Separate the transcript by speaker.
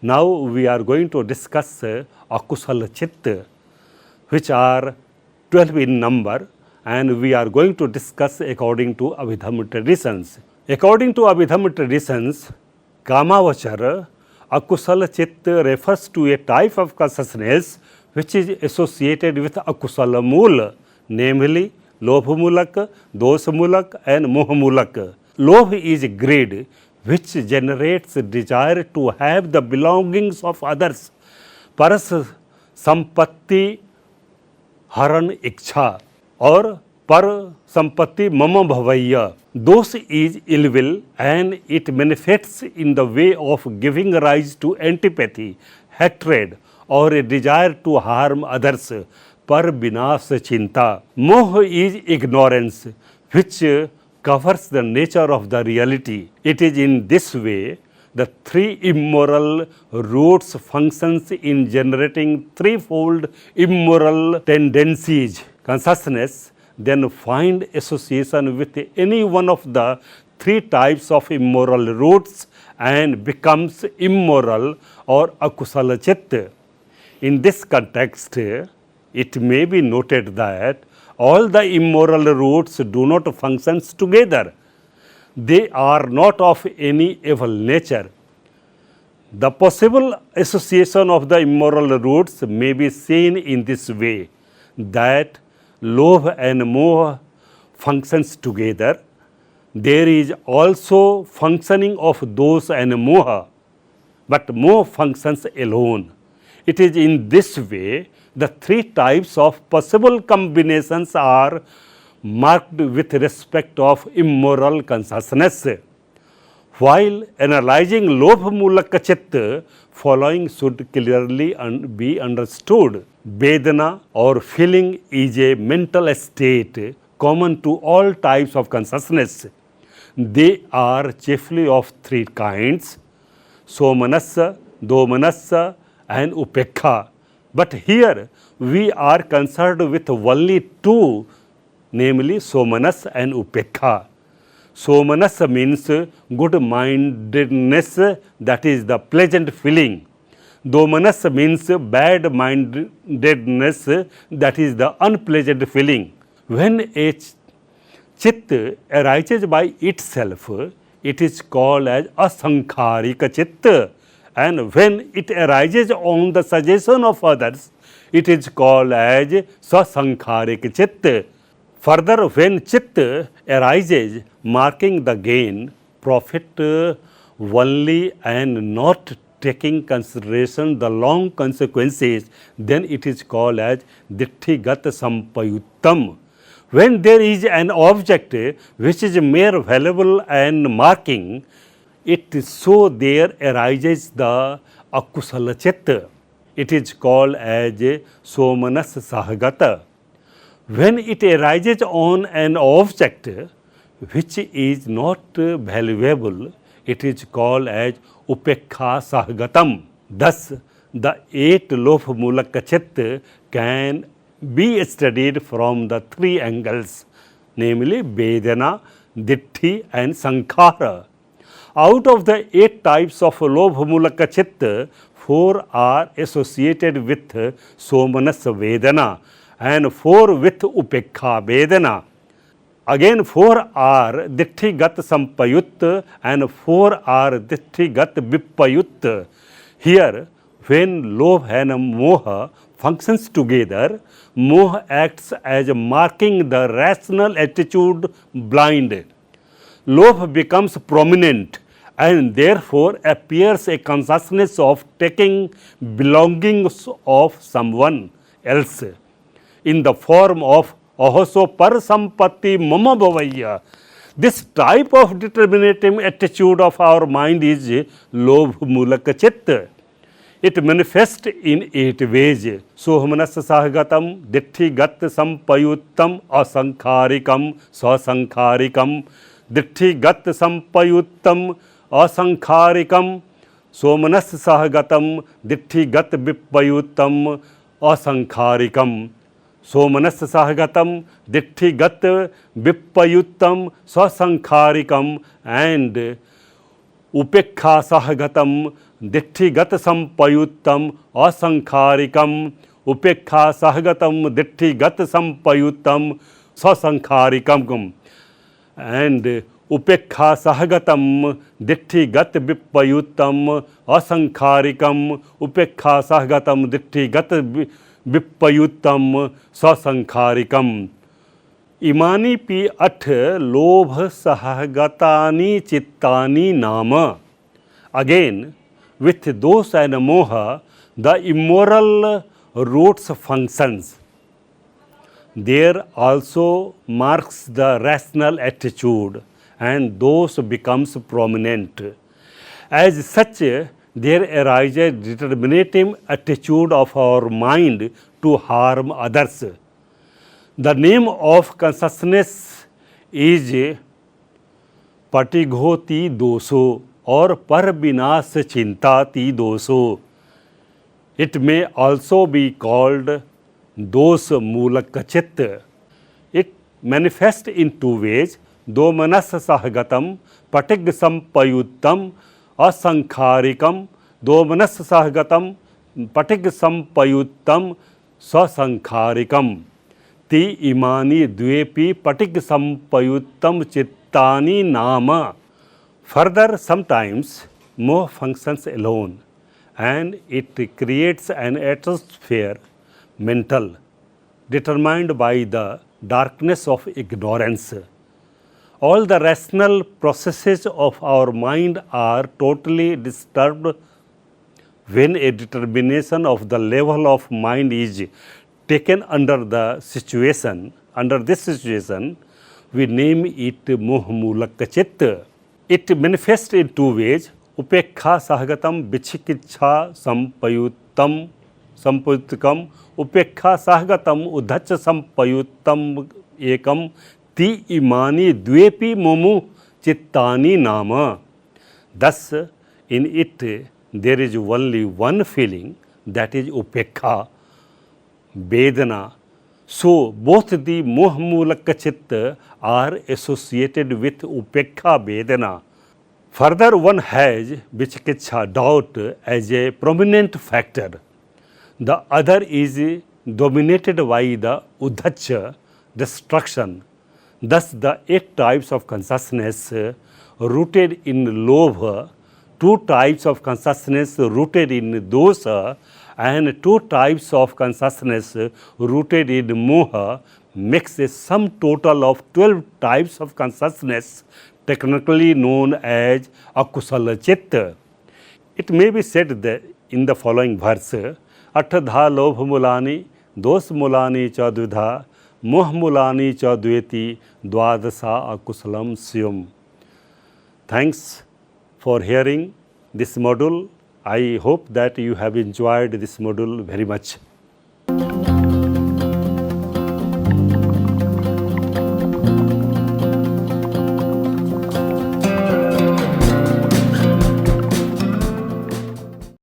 Speaker 1: Now we are going to discuss akusala chitta, which are 12 in number, and we are going to discuss according to Abhidhamma traditions. According to Abhidhamma traditions, Kamavachara, akusala chitta refers to a type of consciousness which is associated with akusala mula, namely lobhamulak, dosamulak and mohamulak. Lobh is greed which generates desire to have the belongings of others. Paras sampatti haran iksha or par sampatti mama bhavaya. Dosh is ill will and it manifests in the way of giving rise to antipathy, hatred or a desire to harm others. Par binash chinta. Moh is ignorance which covers the nature of the reality. It is in this way the three immoral roots functions in generating threefold immoral tendencies. Consciousness then find association with any one of the three types of immoral roots and becomes immoral or akusala chitta. In this context, it may be noted that all the immoral roots do not function together. They are not of any evil nature. The possible association of the immoral roots may be seen in this way, that lobh and moh functions together. There is also functioning of dosh and moha, but moh functions alone. It is in this way the three types of possible combinations are marked with respect of immoral consciousness. While analyzing lobhamulaka chitta, following should clearly be understood. Vedana or feeling is a mental state common to all types of consciousness. They are chiefly of three kinds: somanassa, domanassa and upekha. But here we are concerned with only two, namely somanas and upekha. Somanas means good-mindedness, that is the pleasant feeling. Domanas means bad-mindedness, that is the unpleasant feeling. When a chitta arises by itself, it is called as asankharika chitta. And when it arises on the suggestion of others, it is called as sasankharika chitta. Further, when chitta arises marking the gain, profit only and not taking consideration the long consequences, then it is called as ditthigata sampayuttam. When there is an object which is mere valuable and marking, it so there arises the akusala chitta. It is called as somanas sahagata. When it arises on an object which is not valuable, it is called as upekha sahagatam. Thus, the 8 lobhamulaka chitta can be studied from the three angles, namely Vedana, Ditthi and Sankhara. Out of the 8 types of lobhamulaka chitta, 4 are associated with somanas vedana and 4 with upekha vedana. Again 4 are ditthi-gat sampayut and 4 are ditthi-gat vippayut. Here, when lobh and moha functions together, moha acts as marking the rational attitude blind. Lobh becomes prominent and therefore appears a consciousness of taking belongings of someone else in the form of ahoso par sampatti mama bhavaya. This type of determinative attitude of our mind is lobh mulaka chitta. It manifests in 8 ways. Sohmanas sahagatam, ditthi-gat sampayuttam, asankharikam, sasankharikam, ditthi-gat sampayuttam, asankharikam, somanas sahagatam, ditthi-gat vippayuttam, asankharikam. Somanas sahagatam, ditthi-gat vippayuttam, sasankharikam and upekha sahagatam, दिट्ठिगत संपयुक्तम असंखारिकम उपेक्षा सहगतम दिट्ठिगत संपयुक्तम ससंखारिकम and उपेक्षा सहगतम दिट्ठिगत विपयुक्तम असंखारिकम उपेक्षा सहगतम दिट्ठिगत विपयुक्तम ससंखारिकम। इमानी P अठ लोभ सहगतानि चित्तानि नाम। Again, with dosa and moha, the immoral roots functions. There also marks the rational attitude, and those becomes prominent. As such, there arises determinative attitude of our mind to harm others. The name of consciousness is patighoti doso or par vinas chintati doso. It may also be called dos mulaka chitta. It manifests in two ways: do manas sahagatam patig sampayuttam asankharikam, do manas sahagatam patig sampayuttam sasankharikam. Ti imani dvepi patig sampayuttam chittani nama. Further, sometimes moha functions alone, and it creates an atmosphere mental determined by the darkness of ignorance. All the rational processes of our mind are totally disturbed when a determination of the level of mind is taken under this situation, we name it mohamulaka chitta. It manifests in two ways: upekha sahagatam vichikiccha sampayuttam upekha sahagatam udhacha sampayuttam ekam ti imani dvepi momu chittani nama. Thus, in it there is only one feeling, that is upekha, vedana. So, both the mohamulaka chitta are associated with upekha vedana. Further, one has vichikiccha, doubt, as a prominent factor. The other is dominated by the udhacha, destruction. Thus, the 8 types of consciousness rooted in lobha, 2 types of consciousness rooted in dosa, and 2 types of consciousness rooted in moha makes a sum total of 12 types of consciousness, technically known as akusala chitta. It may be said that in the following verse, Atadha lobhamulani, dosmulani cha dvidha, mohmulani cha dveti, dwadasa akusalam syum. Thanks for hearing this module. I hope that you have enjoyed this module very much.